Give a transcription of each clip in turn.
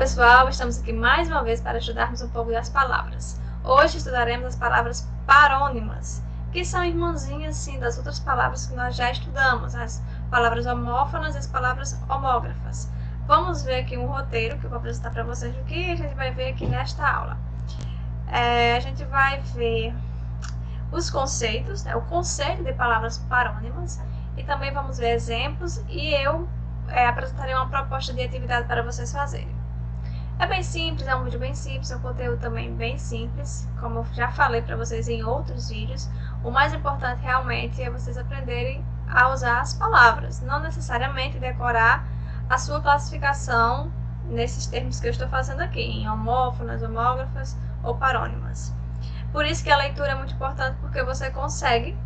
pessoal, estamos aqui mais uma vez para estudarmos um pouco das palavras. Hoje estudaremos as palavras parônimas, que são irmãzinhas sim das outras palavras que nós já estudamos, as palavras homófonas e as palavras homógrafas. Vamos ver aqui um roteiro que eu vou apresentar para vocês o que a gente vai ver aqui nesta aula. A gente vai ver os conceitos, o conceito de palavras parônimas, e também vamos ver exemplos e eu apresentarei uma proposta de atividade para vocês fazerem. É bem simples, é um vídeo bem simples, é um conteúdo também bem simples, como eu já falei para vocês em outros vídeos. O mais importante realmente é vocês aprenderem a usar as palavras, não necessariamente decorar a sua classificação nesses termos que eu estou fazendo aqui, em homófonas, homógrafas ou parônimas. Por isso que a leitura é muito importante, porque você consegue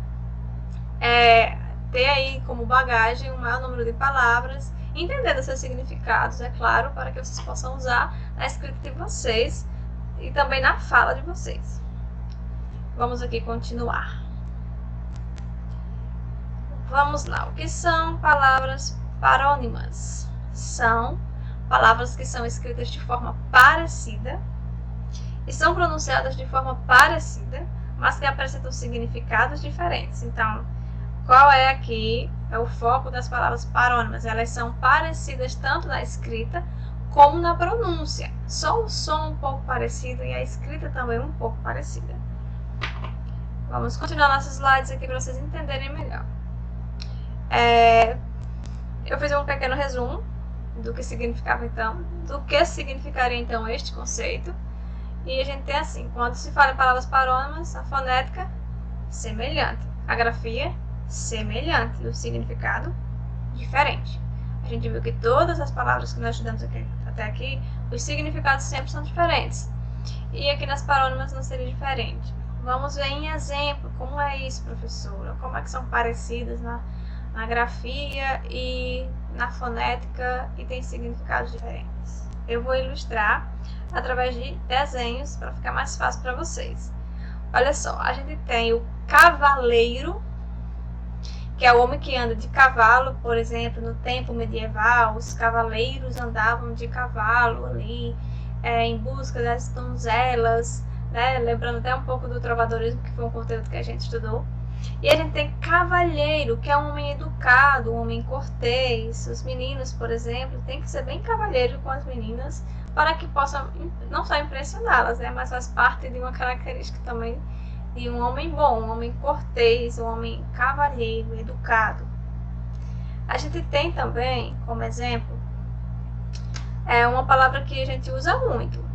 ter aí como bagagem um maior número de palavras, entendendo seus significados, é claro, para que vocês possam usar na escrita de vocês e também na fala de vocês. Vamos aqui continuar. Vamos lá. O que são palavras parônimas? São palavras que são escritas de forma parecida e são pronunciadas de forma parecida, mas que apresentam significados diferentes. Então, qual é aqui o foco das palavras parônimas? Elas são parecidas tanto na escrita como na pronúncia. Só o som um pouco parecido e a escrita também um pouco parecida. Vamos continuar nossos slides aqui para vocês entenderem melhor. Eu fiz um pequeno resumo do que significava então, do que significaria então este conceito. E a gente tem assim, quando se fala em palavras parônimas, a fonética semelhante, a grafia semelhante e o significado diferente. A gente viu que todas as palavras que nós estudamos até aqui, os significados sempre são diferentes. E aqui nas parônimas não seria diferente. Vamos ver em exemplo como é isso, professora, como é que são parecidas na grafia e na fonética e tem significados diferentes. Eu vou ilustrar através de desenhos para ficar mais fácil para vocês. Olha só, a gente tem o cavaleiro, que é o homem que anda de cavalo. Por exemplo, no tempo medieval, os cavaleiros andavam de cavalo ali, em busca das donzelas, né? Lembrando até um pouco do trovadorismo, que foi um conteúdo que a gente estudou. E a gente tem cavalheiro, que é um homem educado, um homem cortês. Os meninos, por exemplo, tem que ser bem cavalheiro com as meninas, para que possam não só impressioná-las, né? Mas faz parte de uma característica também de um homem bom, um homem cortês, um homem cavalheiro, educado. A gente tem também, como exemplo, uma palavra que a gente usa muito.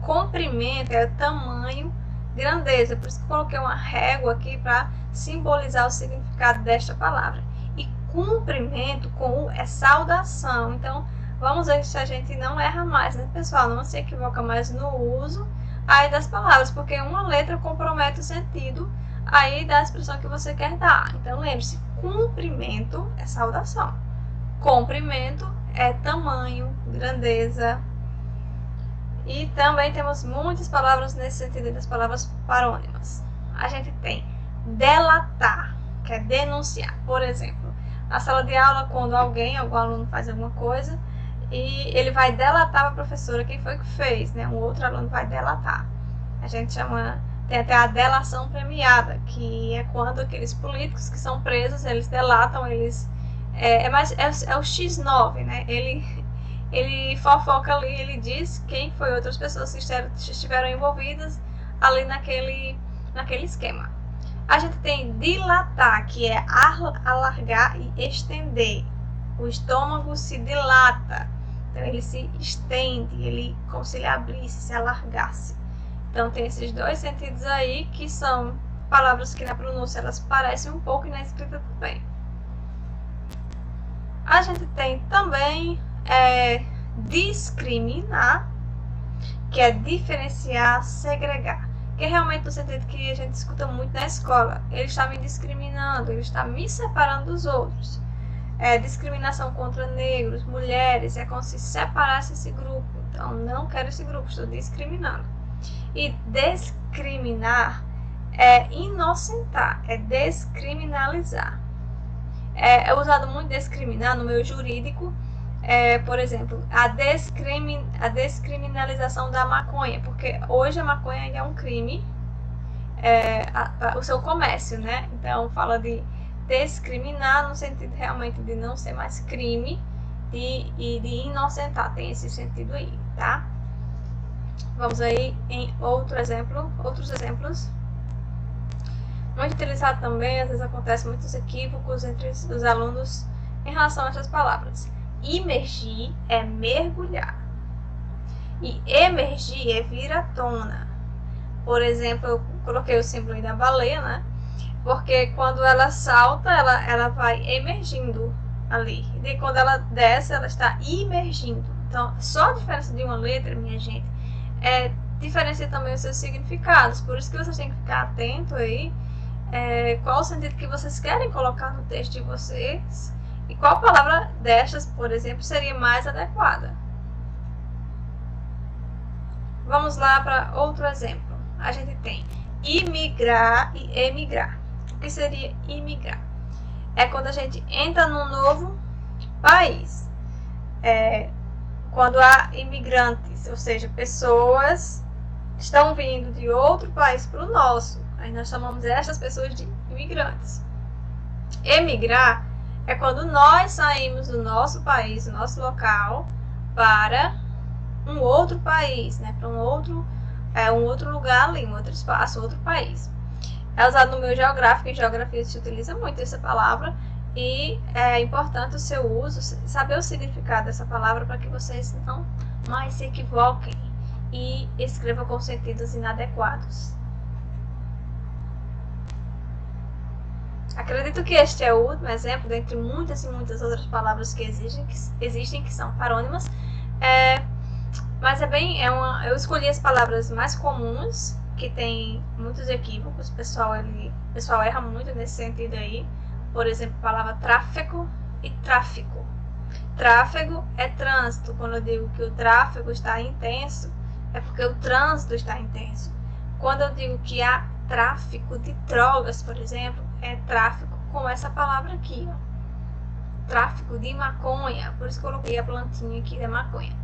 Comprimento é tamanho, grandeza. Por isso que eu coloquei uma régua aqui para simbolizar o significado desta palavra. E cumprimento com U é saudação. Então, vamos ver se a gente não erra mais, né, pessoal? Não se equivoca mais no uso aí das palavras, porque uma letra compromete o sentido aí da expressão que você quer dar. Então, lembre-se, cumprimento é saudação. Comprimento é tamanho, grandeza. E também temos muitas palavras nesse sentido das palavras parônimas. A gente tem delatar, que é denunciar. Por exemplo, na sala de aula, quando algum aluno faz alguma coisa, e ele vai delatar para a professora quem foi que fez, né? Um outro aluno vai delatar. A gente chama, tem até a delação premiada, que é quando aqueles políticos que são presos, eles delatam, eles é o X9, né? Ele fofoca ali, ele diz quem foi outras pessoas que estiveram envolvidas ali naquele esquema. A gente tem dilatar, que é alargar e estender. O estômago se dilata, então ele se estende, ele como se ele abrisse, se alargasse. Então tem esses dois sentidos aí, que são palavras que na pronúncia elas parecem um pouco e na escrita também. A gente tem também discriminar, que é diferenciar, segregar, que é realmente no sentido que a gente escuta muito na escola. Ele está me discriminando, ele está me separando dos outros. Discriminação contra negros, mulheres, é como se separasse esse grupo. Então, não quero esse grupo, estou discriminando. E discriminar é inocentar, é descriminalizar. É usado muito discriminar no meio jurídico, Por exemplo, a descriminalização da maconha, porque hoje a maconha ainda é um crime, o seu comércio, né? Então fala de descriminar no sentido realmente de não ser mais crime e de inocentar, tem esse sentido aí, tá? Vamos aí em outros exemplos. Muito utilizado também, às vezes acontece muitos equívocos entre os alunos em relação a essas palavras. Imergir é mergulhar. E emergir é vir à tona. Por exemplo, eu coloquei o símbolo aí da baleia, né? Porque quando ela salta, ela vai emergindo ali. E quando ela desce, ela está imergindo. Então, só a diferença de uma letra, minha gente, diferencia também os seus significados. Por isso que vocês têm que ficar atento aí. Qual o sentido que vocês querem colocar no texto de vocês e qual palavra destas, por exemplo, seria mais adequada. Vamos lá para outro exemplo. A gente tem imigrar e emigrar. O que seria imigrar? É quando a gente entra num novo país. Quando há imigrantes, ou seja, pessoas que estão vindo de outro país para o nosso. Aí nós chamamos essas pessoas de imigrantes. Emigrar é quando nós saímos do nosso país, do nosso local, para um outro país, né? Para um outro lugar ali, um outro espaço, outro país. É usado no meio geográfico, em geografia se utiliza muito essa palavra, e é importante o seu uso, saber o significado dessa palavra para que vocês não mais se equivoquem e escrevam com sentidos inadequados. Acredito que este é o último exemplo, dentre muitas e muitas outras palavras que existem que são parônimas. Mas eu escolhi as palavras mais comuns, que tem muitos equívocos, o pessoal erra muito nesse sentido aí. Por exemplo, a palavra tráfego e tráfico. Tráfego é trânsito. Quando eu digo que o tráfego está intenso, é porque o trânsito está intenso. Quando eu digo que há tráfico de drogas, por exemplo, é tráfico com essa palavra aqui, ó. Tráfico de maconha, por isso que eu coloquei a plantinha aqui da maconha.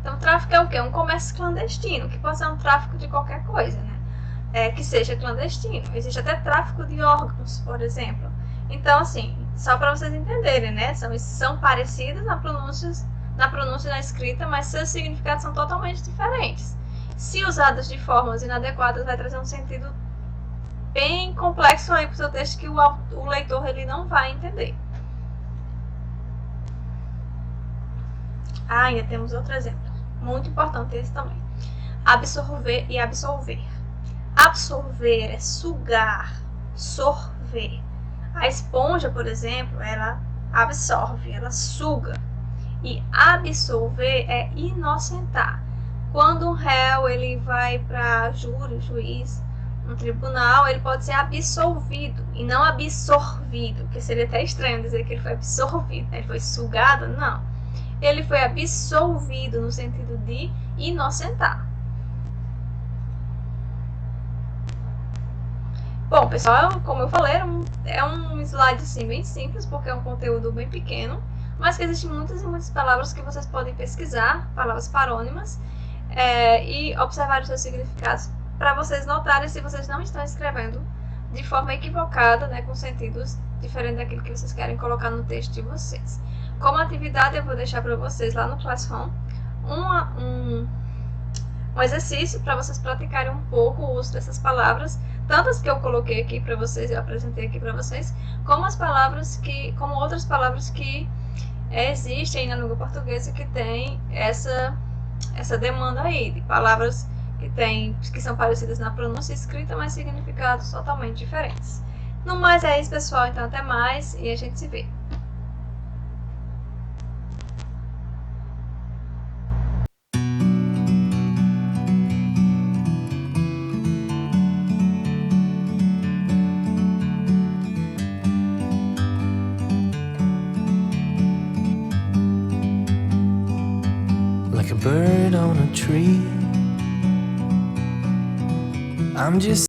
Então, tráfico é o quê? Um comércio clandestino, que pode ser um tráfico de qualquer coisa, né? Que seja clandestino. Existe até tráfico de órgãos, por exemplo. Então, assim, só para vocês entenderem, né? São parecidas na pronúncia e na escrita, mas seus significados são totalmente diferentes. Se usadas de formas inadequadas, vai trazer um sentido bem complexo aí para o seu texto que o leitor ele não vai entender. Ainda temos outro exemplo, muito importante esse também. Absorver e absolver. Absorver é sugar, sorver. A esponja, por exemplo, ela absorve, ela suga. E absolver é inocentar. Quando um réu ele vai para júri, juiz, no tribunal, ele pode ser absolvido e não absorvido, que seria até estranho dizer que ele foi absorvido, né? Ele foi sugado, não. Ele foi absolvido no sentido de inocentar. Bom, pessoal, como eu falei, é um slide assim, bem simples, porque é um conteúdo bem pequeno, mas que existem muitas e muitas palavras que vocês podem pesquisar, palavras parônimas, e observar os seus significados, para vocês notarem se vocês não estão escrevendo de forma equivocada, né, com sentidos diferentes daquilo que vocês querem colocar no texto de vocês. Como atividade, eu vou deixar para vocês lá no Classroom um exercício para vocês praticarem um pouco o uso dessas palavras, tantas que eu coloquei aqui para vocês, eu apresentei aqui para vocês, como outras palavras que existem na língua portuguesa que tem essa demanda aí, de palavras que são parecidas na pronúncia escrita, mas significados totalmente diferentes. No mais é isso, pessoal, então até mais e a gente se vê. Like a bird on a tree, I'm just